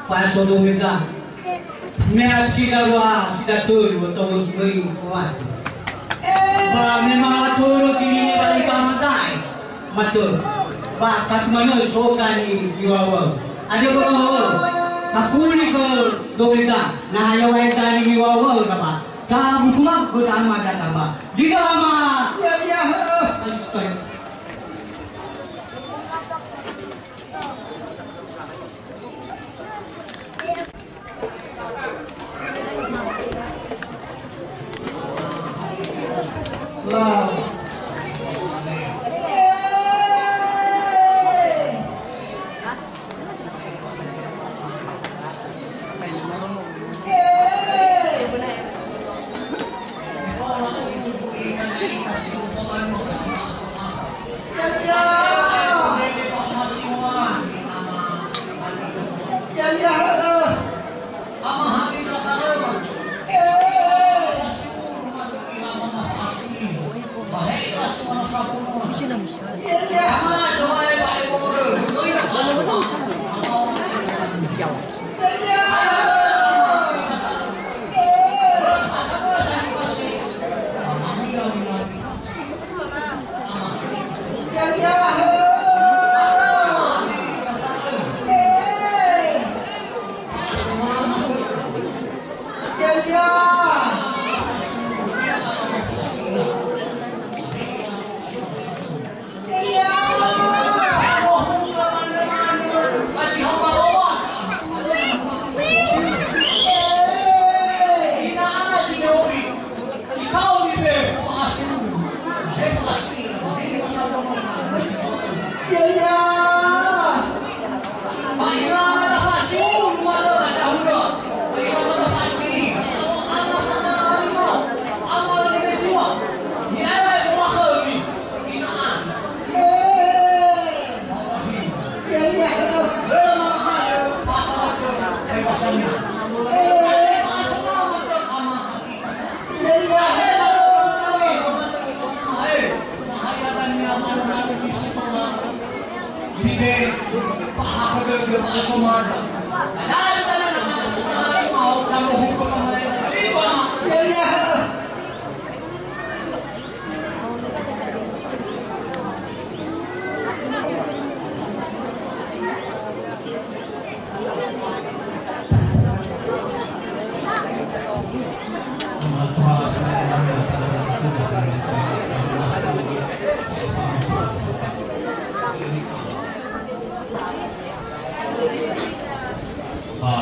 Faso Dominga. Mea sida wa sida turu terus beri kuat. Ba memang turu kini balik kamadai. Matur. Ba kat mana sokani iwawa. Ada ko hakuni ko Dominga. Nah ya wa tani iwawa ba. Ta bukumak ko dan mata ba. Diga ma. Ya. Wow.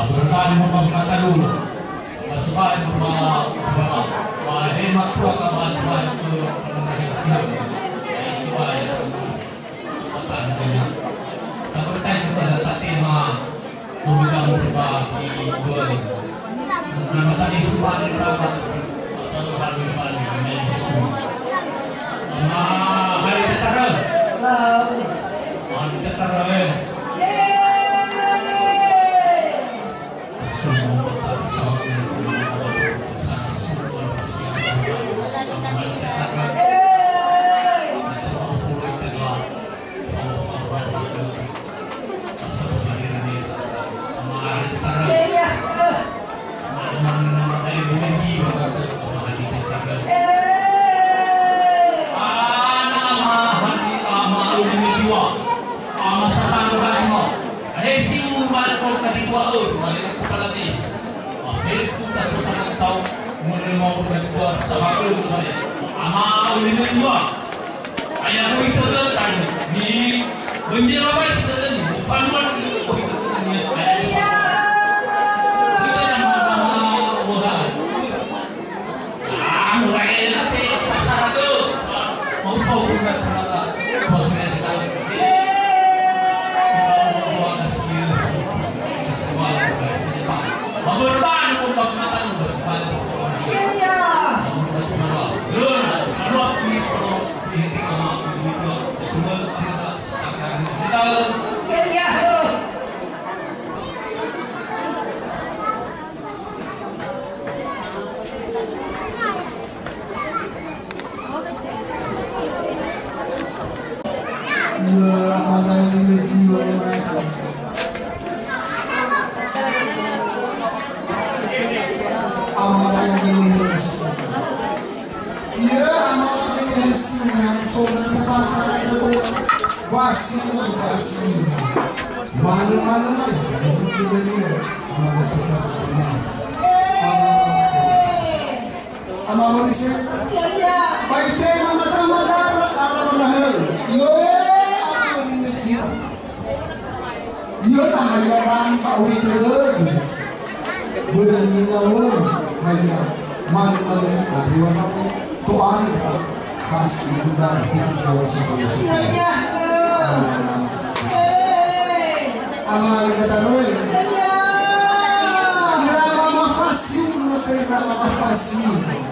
Berkali memperkata dulu supaya hemat kuat supaya itu siap supaya tak bertanya kepada tak tema memegang berbagi dua nama tadi supaya berapa atau hari ini semua hari cetara hari cetara Kita Fácil.